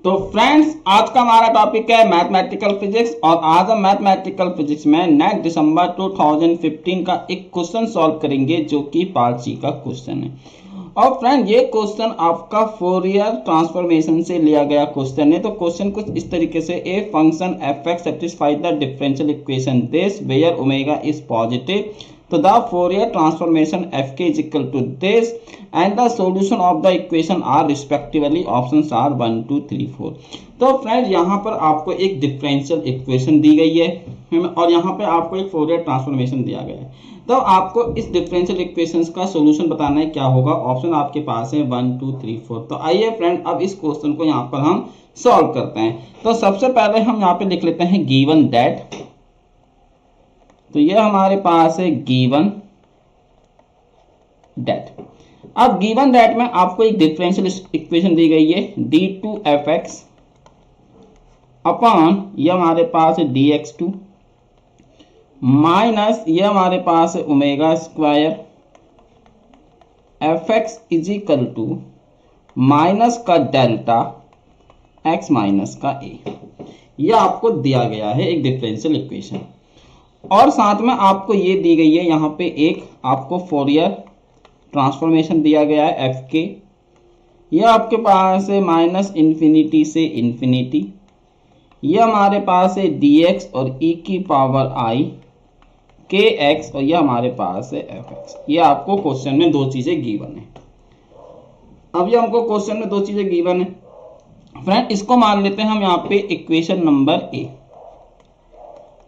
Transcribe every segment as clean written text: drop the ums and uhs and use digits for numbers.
तो फ्रेंड्स, आज का हमारा टॉपिक है मैथमेटिकल फिजिक्स और आज हम मैथमेटिकल फिजिक्स में नेक्स्ट दिसंबर 2015 का एक क्वेश्चन सॉल्व करेंगे जो कि पार्ट सी का क्वेश्चन है। और फ्रेंड, ये क्वेश्चन आपका फोरियर ट्रांसफॉर्मेशन से लिया गया क्वेश्चन है। तो क्वेश्चन कुछ इस तरीके से, a function f x satisfies the differential equation this where omega is positive, तो the Fourier transformation f k is equal to this and the solution of the equation are respectively options are 1 2 3 4। तो friend, यहाँ पर आपको एक differential equation दी गई है और यहाँ पे आपको एक फोरियर ट्रांसफॉर्मेशन दिया गया है। तो आपको इस डिफरेंशियल इक्वेशंस का सॉल्यूशन बताना है। क्या होगा? ऑप्शन आपके पास है 1 2 3 4। तो आइए फ्रेंड, अब इस क्वेश्चन को यहाँ पर हम सॉल्व करते हैं। तो सबसे पहले हम यहाँ पे लिख लेते हैं गिवन दैट। तो ये हमारे पास है गिवन दैट। अब गिवन दैट में आपको एक डिफरेंशियल इक्वेशन दी गई है d2fx अपॉन ये हमारे पास है dx2 माइनस ये हमारे पास है omega square fx is equal to minus का डेल्टा x माइनस का a। ये आपको दिया गया है एक डिफरेंशियल इक्वेशन और साथ में आपको ये दी गई है यहाँ पे एक आपको फोरियर ट्रांसफॉर्मेशन दिया गया है एफ के। ये आपके पास है माइनस इन्फिनिटी से इन्फिनिटी। ये हमारे पास है dx और e की पावर i kx और ये हमारे पास है fx। ये आपको क्वेश्चन में दो चीजें गिवन है। अब ये हमको क्वेश्चन में दो चीजें गिवन है फ्रेंड, इसको मान लेते हैं हम यहाँ पे इक्वेशन नंबर ए।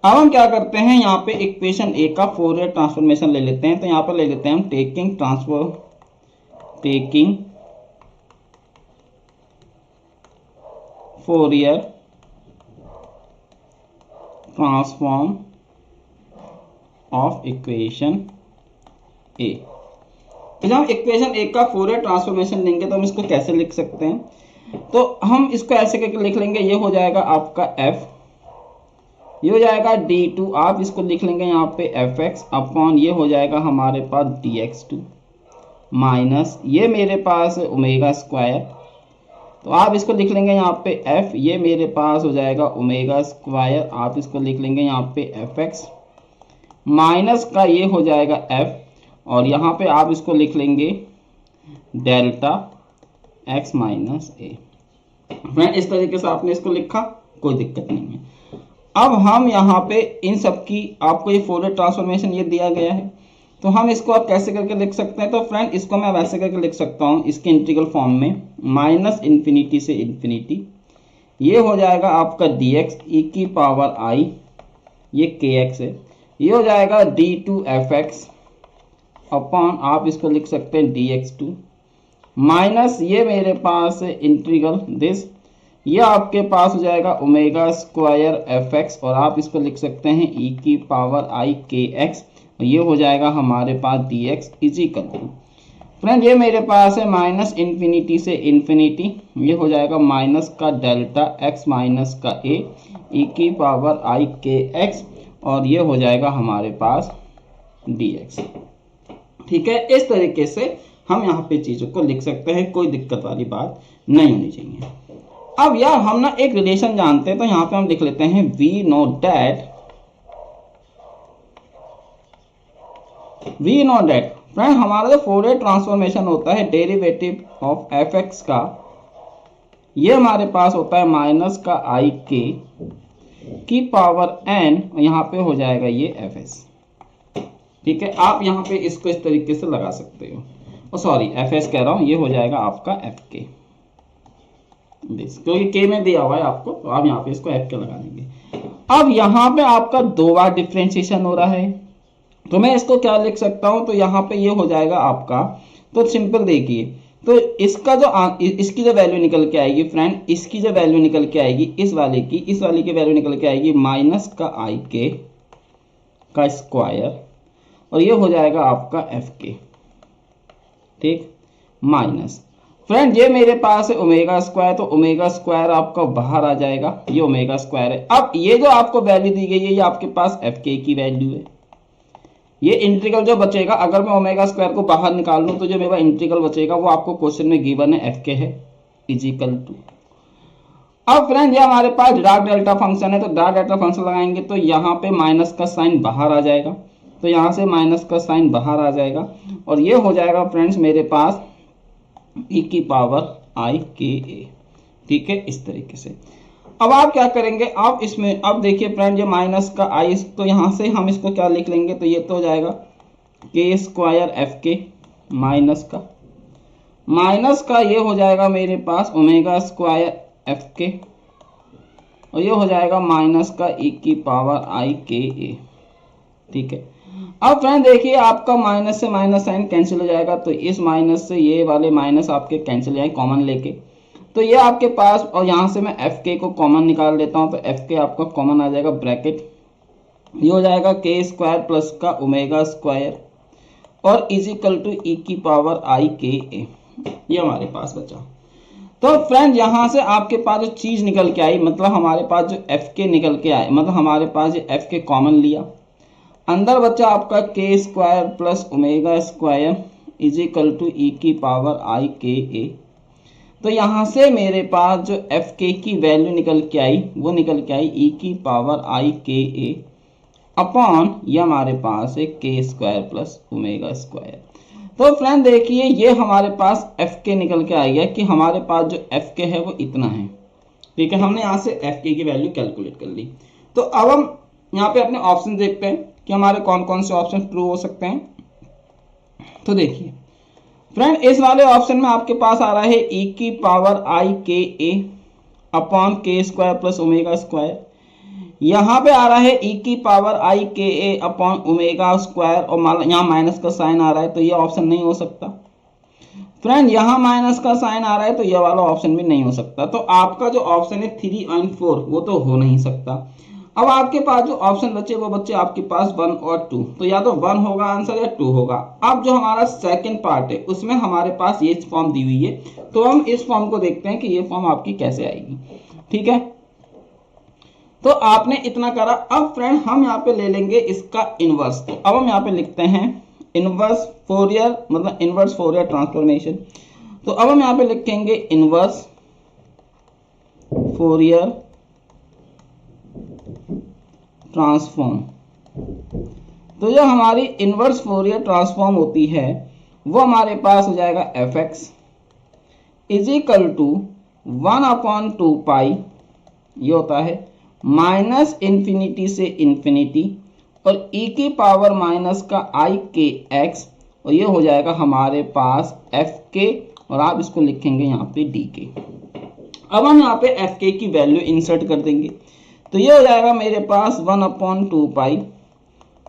अब हम क्या करते हैं, यहाँ पे इक्वेशन ए का फोरियर ट्रांसफॉर्मेशन ले लेते हैं। तो यहाँ पर ले लेते हैं हम taking Fourier transform of equation A. तो जब हम इक्वेशन ए का फोरियर ट्रांसफॉर्मेशन लेंगे तो हम इसको कैसे लिख सकते हैं? तो हम इसको ऐसे करके लिख लेंगे, ये हो जाएगा आपका f, ये हो जाएगा d2, आप इसको लिख लेंगे यहाँ पे fx अपॉन ये हो जाएगा हमारे पास dx2 माइनस ये मेरे पास ओमेगा स्क्वायर, तो आप इसको लिख लेंगे यहाँ पे f, ये मेरे पास हो जाएगा ओमेगा स्क्वायर, आप इसको लिख लेंगे यहाँ पे fx माइनस का ये हो जाएगा f और यहाँ पे आप इसको लिख लेंगे delta x minus a। Friend, इस तरीके से आपने इसको लिखा, कोई दिक्कत नहीं है। अब हम यहाँ पे इन सब की आपको ये फोरियर ट्रांसफॉर्मेशन ये दिया गया है, तो हम इसको आप कैसे करके लिख सकते हैं? तो फ्रेंड, इसको मैं वैसे करके लिख सकता हूँ इसके इंटीग्रल फॉर्म में, माइनस इन्फिनिटी से इन्फिनिटी। ये हो जाएगा आपका dx e की पावर i, ये kx है। ये हो जाएगा d2fx अपॉन आप इसको लिख सकते हैं dx2 माइनस ये मेरे पास है इंटीग्रल दिस, ये आपके पास हो जाएगा ओमेगा स्क्वायर fx और आप इसको लिख सकते हैं e की पावर i kx और ये हो जाएगा हमारे पास dx is equal to, friend ये मेरे पास है माइनस इन्फिनिटी से इन्फिनिटी, ये हो जाएगा माइनस का डेल्टा x माइनस का a e की पावर i kx और ये हो जाएगा हमारे पास dx। ठीक है, इस तरीके से हम यहाँ पे चीज़ों को लिख सकते हैं, कोई दिक्कत वाली बात नहीं होनी चाहिए। अब यार हम ना एक रिलेशन जानते हैं, तो यहाँ पे हम लिख लेते हैं वी नो दैट फ्रेंड, हमारा जो फोरियर ट्रांसफॉर्मेशन होता है डेरिवेटिव ऑफ एफ एक्स का, ये हमारे पास होता है माइनस का आई के की पावर एन, यहाँ पे हो जाएगा ये एफ एस। ठीक है, आप यहाँ पे इसको इस तरीके से लगा सकते हो, और सॉरी एफ एस कह रहा हूँ, ये हो जाएगा आपका एफ के, क्योंकि के में दिया हुआ है आपको, तो आप यहाँ पे इसको एफ के लगा देंगे। अब यहाँ पे आपका दो बार डिफरेंशिएशन हो रहा है, तो मैं इसको क्या लिख सकता हूँ? तो यहाँ पे ये हो जाएगा आपका, तो सिंपल देखिए, तो इसका जो इसकी जो वैल्यू निकल के आएगी फ्रेंड, इसकी जो वैल्यू निकल के आएगी इस वाले की वैल्यू निकल के आएगी माइनस का आई के का स्क्वायर और ये हो जाएगा आपका एफ के। ठीक, माइनस फ्रेंड ये मेरे पास है ओमेगा स्क्वायर, तो ओमेगा स्क्वायर आपका बाहर आ जाएगा, ये ओमेगा स्क्वायर है। अब ये जो आपको वैल्यू दी गई है ये आपके पास एफ के की वैल्यू है। ये इंटीग्रल जो बचेगा, अगर मैं ओमेगा स्क्वायर को बाहर निकाल लूँ तो जो मेरा इंटीग्रल बचेगा वो आपको क्वेश्चन में गिवन है एफ के है इज इक्वल टू अब फ्रेंड ये हमारे पास डार्क डेल्टा फंक्शन है, तो डार्क डेल्टा फंक्शन लगाएंगे तो यहाँ पे माइनस का साइन बाहर आ जाएगा, तो यहाँ से माइनस का साइन बाहर आ जाएगा और ये हो जाएगा फ्रेंड्स मेरे पास e की पावर i k a। ठीक है, इस तरीके से। अब आप क्या करेंगे, आप इसमें अब देखिए फ्रेंड ये माइनस का i, तो यहाँ से हम इसको क्या लिख लेंगे, तो ये तो हो जाएगा k स्क्वायर एफ के माइनस का ये हो जाएगा मेरे पास ओमेगा स्क्वायर एफ के और ये हो जाएगा माइनस का e की पावर i k a। ठीक है, अब फ्रेंड देखिए आपका माइनस से माइनस साइन कैंसिल हो जाएगा, तो इस माइनस से ये वाले माइनस आपके कैंसिल हो जाएंगे कॉमन लेके, तो ये आपके पास, और यहाँ से मैं एफ के को कॉमन निकाल लेता हूँ, तो एफ के आपका कॉमन आ जाएगा ब्रैकेट, ये हो जाएगा के स्क्वायर प्लस का ओमेगा स्क्वायर और इजिकल टू ई की पावर आई के ए, ये हमारे पास बचा। तो फ्रेंड यहाँ से आपके पास जो चीज़ निकल के आई, मतलब हमारे पास जो एफ के निकल के आए, मतलब हमारे पास ये एफ के कॉमन लिया, अंदर बचा आपका k square plus omega square is equal to e की पावर आई के ए। तो यहाँ से मेरे पास जो एफ के की वैल्यू निकल के आई वो निकल के आई ई की पावर आई के ए अपॉन ये हमारे पास है के स्क्वायर प्लस ओमेगा स्क्वायर। तो फ्रेंड देखिए ये हमारे पास एफ के निकल के आ गया कि हमारे पास जो एफ के है वो इतना है। ठीक है, हमने यहाँ से एफ के की वैल्यू कैलकुलेट कर ली। तो अब हम यहाँ पे अपने ऑप्शन देखते हैं कि हमारे कौन कौन से ऑप्शन ट्रू हो सकते हैं। तो देखिए फ्रेंड इस वाले ऑप्शन में आपके पास आ रहा है ई की पावर आई के ए अपॉन के स्क्वायर प्लस ओमेगा स्क्वायर, यहाँ पे आ रहा है ई की पावर आई के ए अपॉन ओमेगा स्क्वायर और यहाँ माइनस का साइन आ रहा है, तो ये ऑप्शन नहीं हो सकता। फ्रेंड यहाँ माइनस का साइन आ रहा है तो ये वाला ऑप्शन भी नहीं हो सकता। तो आपका जो ऑप्शन है 3 एंड 4 वो तो हो नहीं सकता। अब आपके पास जो ऑप्शन बचे वो बच्चे आपके पास 1 और 2, तो या तो 1 होगा आंसर या 2 होगा। अब जो हमारा सेकंड पार्ट है उसमें हमारे पास ये फॉर्म दी हुई है, तो हम इस फॉर्म को देखते हैं कि ये फॉर्म आपकी कैसे आएगी। ठीक है, तो आपने इतना करा। अब फ्रेंड हम यहाँ पे ले लेंगे इसका इनवर्स। तो अब हम यहाँ पे लिखते हैं इनवर्स फोरियर, मतलब इनवर्स फोरियर ट्रांसफॉर्मेशन। तो अब हम यहाँ पे लिखेंगे इनवर्स फोरियर ट्रांसफॉर्म। तो जो हमारी इनवर्स फोरियर ट्रांसफॉर्म होती है वो हमारे पास हो जाएगा f x is equal to 1/2 pi, ये होता है माइनस इन्फिनिटी से इन्फिनिटी और ई की पावर माइनस का आई के एक्स, और ये हो जाएगा हमारे पास एफ के और आप इसको लिखेंगे यहाँ पे डी के। अब हम यहाँ पे एफ के की वैल्यू इंसर्ट कर देंगे, तो ये हो जाएगा मेरे पास 1/2 पाई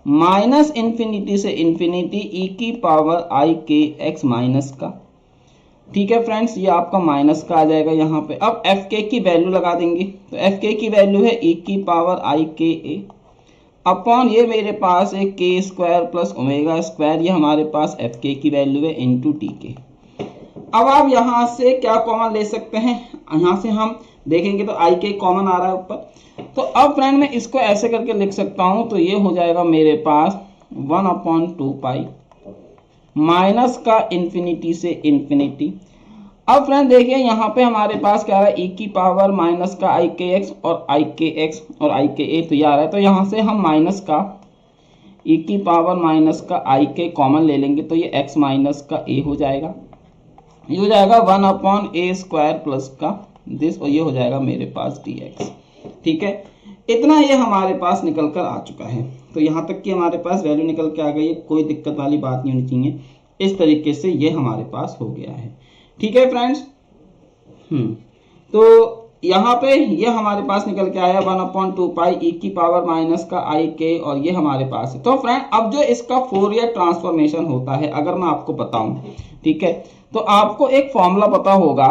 माइनस इन्फिनिटी से इन्फिनिटी ई की पावर आई के एक्स माइनस का। ठीक है फ्रेंड्स, ये आपका माइनस का आ जाएगा यहाँ पे। अब एफ के की वैल्यू लगा देंगे, तो एफ के की वैल्यू है ई की पावर आई के ए अपॉन ये मेरे पास है के स्क्वायर प्लस ओमेगा स्क्वायर, ये हमारे पास एफ के की वैल्यू है इनटू टी के। अब आप यहाँ से क्या कॉमन ले सकते हैं, यहाँ से हम देखेंगे तो आई के कॉमन आ रहा है ऊपर। तो अब फ्रेंड मैं इसको ऐसे करके लिख सकता हूँ, तो ये हो जाएगा मेरे पास 1/2 पाई माइनस का इन्फिनिटी से इन्फिनिटी। अब फ्रेंड देखिए यहाँ पे हमारे पास क्या आ रहा है ई की पावर माइनस का आई के एक्स और आई के एक्स और आई के ए, तो ये आ रहा है। तो यहाँ से हम माइनस का ई की पावर माइनस का आई के कॉमन ले लेंगे, तो ये एक्स माइनस का ए हो जाएगा, ये हो जाएगा 1/a स्क्वायर प्लस का दिस, और ये हो जाएगा मेरे पास डी एक्स। ठीक है, इतना ये हमारे पास निकल कर आ चुका है। तो यहाँ तक कि हमारे पास वैल्यू निकल के आ गई है, कोई दिक्कत वाली बात नहीं होनी चाहिए। इस तरीके से ये हमारे पास हो गया है। ठीक है फ्रेंड्स, तो यहाँ पे ये हमारे पास निकल के आया 1/2 पाई ई की पावर माइनस का आई के, और ये हमारे पास है। तो फ्रेंड अब जो इसका फोरियर ट्रांसफॉर्मेशन होता है अगर मैं आपको बताऊं, ठीक है, तो आपको एक फॉर्मूला पता होगा,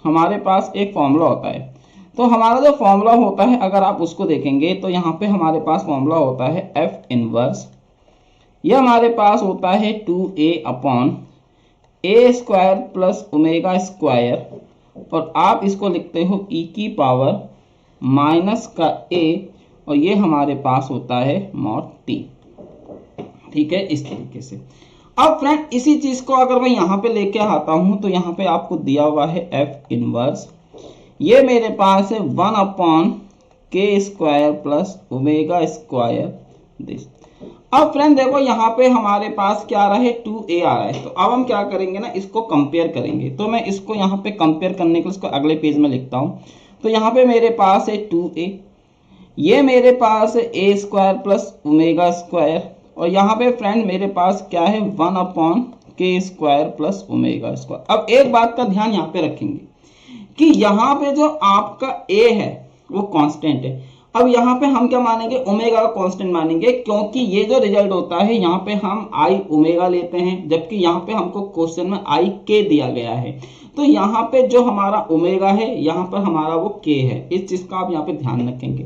हमारे पास एक फॉर्मूला होता है। तो हमारा जो फॉर्मूला होता है अगर आप उसको देखेंगे तो यहाँ पे हमारे पास फॉर्मूला होता है एफ इनवर्स, ये हमारे पास होता है 2a अपॉन ए स्क्वायर प्लस ओमेगा स्क्वायर, और आप इसको लिखते हो ई की पावर माइनस का ए, और ये हमारे पास होता है मॉड टी। ठीक है, इस तरीके से। अब फ्रेंड इसी चीज को अगर मैं यहाँ पे लेके आता हूँ, तो यहाँ पे आपको दिया हुआ है एफ इनवर्स ये मेरे पास है 1/k² plus omega square this. अब फ्रेंड देखो यहाँ पे हमारे पास क्या आ रहा है, 2a आ रहा है। तो अब हम क्या करेंगे ना, इसको कंपेयर करेंगे। तो मैं इसको यहाँ पे कंपेयर करने के लिए इसको अगले पेज में लिखता हूँ। तो यहाँ पे मेरे पास है 2a, ये मेरे पास है a² प्लस ओमेगा स्क्वायर, और यहाँ पे फ्रेंड मेरे पास क्या है 1/k² प्लस ओमेगा स्क्वायर। अब एक बात का ध्यान यहाँ पे रखेंगे कि यहाँ पे जो आपका a है वो कांस्टेंट है। अब यहाँ पे हम क्या मानेंगे, ओमेगा का कांस्टेंट मानेंगे, क्योंकि ये जो रिजल्ट होता है यहाँ पे हम आई ओमेगा लेते हैं, जबकि यहाँ पे हमको क्वेश्चन में आई के दिया गया है। तो यहाँ पे जो हमारा ओमेगा है यहाँ पर हमारा वो के है। इस चीज का आप यहाँ पे ध्यान रखेंगे।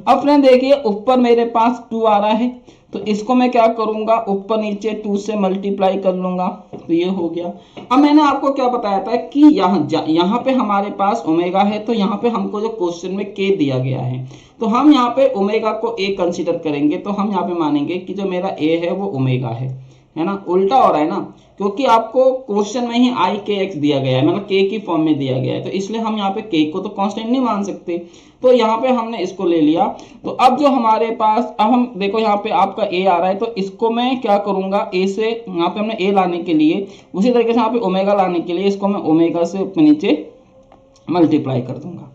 अब फ्रेंड देखिए ऊपर मेरे पास 2 आ रहा है, तो इसको मैं क्या करूंगा, ऊपर नीचे 2 से मल्टीप्लाई कर लूंगा, तो ये हो गया। अब मैंने आपको क्या बताया था कि यहाँ पे हमारे पास ओमेगा है, तो यहाँ पे हमको जो क्वेश्चन में के दिया गया है, तो हम यहाँ पे ओमेगा को ए कंसीडर करेंगे। तो हम यहाँ पे मानेंगे कि जो मेरा ए है वो ओमेगा है ना। उल्टा हो रहा है ना, क्योंकि आपको क्वेश्चन में ही आई के एक्स दिया गया है, मतलब के की फॉर्म में दिया गया है, तो इसलिए हम यहाँ पे के को तो कांस्टेंट नहीं मान सकते। तो यहाँ पे हमने इसको ले लिया। तो अब जो हमारे पास, अब हम देखो यहाँ पे आपका ए आ रहा है, तो इसको मैं क्या करूंगा, ए से यहाँ पे हमने ए लाने के लिए, उसी तरीके से यहाँ पे ओमेगा लाने के लिए इसको मैं ओमेगा से ऊपर नीचे मल्टीप्लाई कर दूंगा।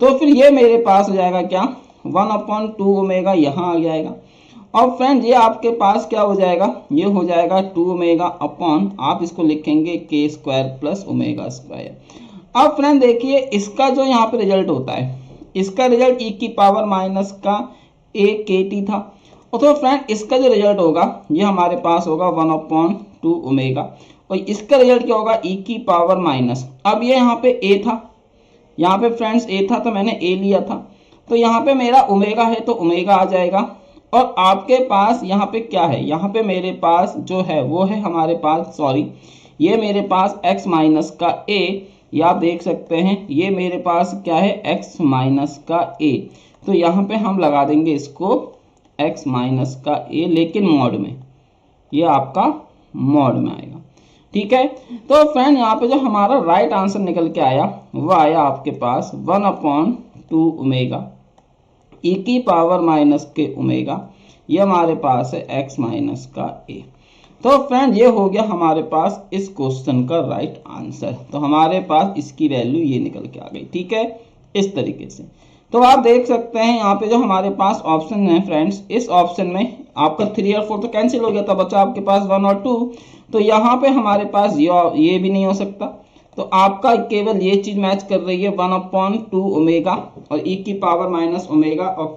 तो फिर ये मेरे पास हो जाएगा क्या, 1/2 ओमेगा यहाँ आ जाएगा। और फ्रेंड ये आपके पास क्या हो जाएगा, ये हो जाएगा 2 ओमेगा अपॉन, आप इसको लिखेंगे k² प्लस ओमेगा स्क्वायर। अब फ्रेंड देखिए इसका जो यहाँ पे रिजल्ट होता है, इसका रिजल्ट e की पावर माइनस का a/kt था। और तो फ्रेंड इसका जो रिजल्ट होगा ये हमारे पास होगा 1/2 ओमेगा, और इसका रिजल्ट क्या होगा, e की पावर माइनस, अब ये यहाँ पे a था, यहाँ पे फ्रेंड्स a था तो मैंने a लिया था, तो यहाँ पे मेरा ओमेगा है तो ओमेगा आ जाएगा। और आपके पास यहाँ पे क्या है, यहाँ पे मेरे पास जो है वो है हमारे पास, सॉरी ये मेरे पास x माइनस का a, ये आप देख सकते हैं, ये मेरे पास क्या है x माइनस का a। तो यहाँ पे हम लगा देंगे इसको x माइनस का a, लेकिन मॉड में, ये आपका मॉड में आएगा। ठीक है, तो फ्रेंड यहाँ पे जो हमारा राइट आंसर निकल के आया वो आया आपके पास 1/2 ओमेगा e की पावर माइनस के ओमेगा, ये हमारे पास है x माइनस का a। तो फ्रेंड ये हो गया हमारे पास इस क्वेश्चन का राइट आंसर। तो हमारे पास इसकी वैल्यू ये निकल के आ गई। ठीक है, इस तरीके से। तो आप देख सकते हैं यहाँ पे जो हमारे पास ऑप्शन है फ्रेंड्स, इस ऑप्शन में आपका 3 और 4 तो कैंसिल हो गया था, बचा आपके पास 1 और 2। तो यहाँ पे हमारे पास ये भी नहीं हो सकता, तो आपका केवल ये चीज मैच कर रही है 1/2 ओमेगा और e की पावर माइनस ओमेगा ऑफ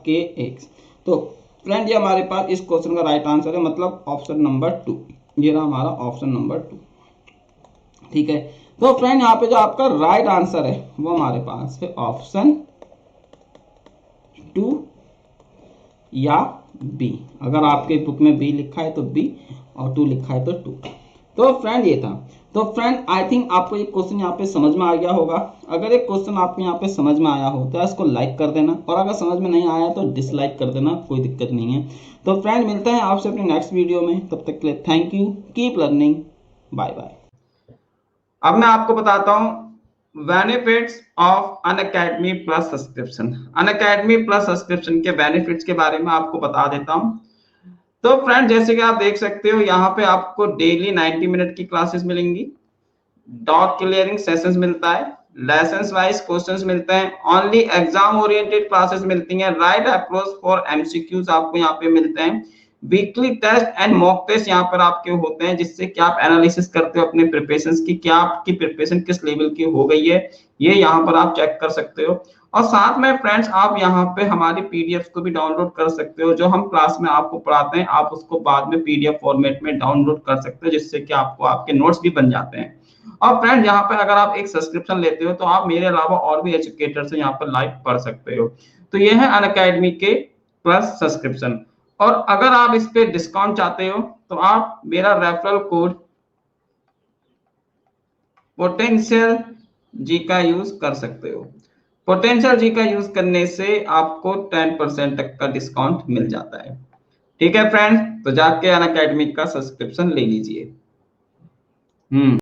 के एक्स। तो फ्रेंड ये हमारे पास इस क्वेश्चन का राइट आंसर है, मतलब ऑप्शन नंबर 2, ये रहा हमारा ऑप्शन नंबर 2। ठीक है, तो फ्रेंड यहाँ पे जो आपका राइट आंसर है वो हमारे पास है ऑप्शन 2 या बी। अगर आपके बुक में बी लिखा है तो बी और 2 लिखा है तो 2। तो फ्रेंड ये था। तो फ्रेंड आई थिंक आपको ये क्वेश्चन यहाँ पे समझ में आ गया होगा। अगर एक क्वेश्चन आपको यहाँ पे समझ में आया हो तो इसको लाइक कर देना, और अगर समझ में नहीं आया तो डिसलाइक कर देना, कोई दिक्कत नहीं है। तो फ्रेंड मिलते हैं आपसे अपने नेक्स्ट वीडियो में, तब तक के लिए thank you, keep learning, bye bye. अब मैं आपको बताता हूँ benefits of Unacademy plus subscription. Unacademy plus subscription के बेनिफिट्स के बारे में आपको बता देता हूँ। तो फ्रेंड जैसे कि आप देख सकते हो यहाँ पे आपको डेली 90 मिनट की क्लासेस मिलेंगी, डाउट क्लियरिंग सेशंस मिलता है, लेसंस वाइज क्वेश्चंस मिलते हैं, ओनली एग्जाम ओरिएंटेड क्लासेस मिलती हैं, राइट अप्रोच फॉर एमसीक्यूज आपको यहाँ पे मिलते हैं, weekly test and mock test यहाँ पर आपके होते हैं, जिससे कि आप एनालिसिस करते हो अपने प्रिपरेशंस की, क्या आपकी प्रिपरेशन किस लेवल की हो गई है, ये यहाँ पर आप चेक कर सकते हो। और साथ में फ्रेंड्स आप यहाँ पे हमारी पीडीएफ को भी डाउनलोड कर सकते हो, जो हम क्लास में आपको पढ़ाते हैं आप उसको बाद में पीडीएफ फॉर्मेट में डाउनलोड कर सकते हो, जिससे कि आपको आपके नोट्स भी बन जाते हैं। और फ्रेंड यहाँ पे अगर आप एक सब्सक्रिप्शन लेते हो तो आप मेरे अलावा और भी एजुकेटर से यहाँ पर लाइव पढ़ सकते हो। तो ये है अनअकैडमी के प्लस सब्सक्रिप्शन। और अगर आप इस पे डिस्काउंट चाहते हो तो आप मेरा रेफरल कोड पोटेंशियल जी का यूज कर सकते हो। पोटेंशियल जी का यूज करने से आपको 10% तक का डिस्काउंट मिल जाता है। ठीक है फ्रेंड्स, तो जाके अनअकैडमी का सब्सक्रिप्शन ले लीजिए।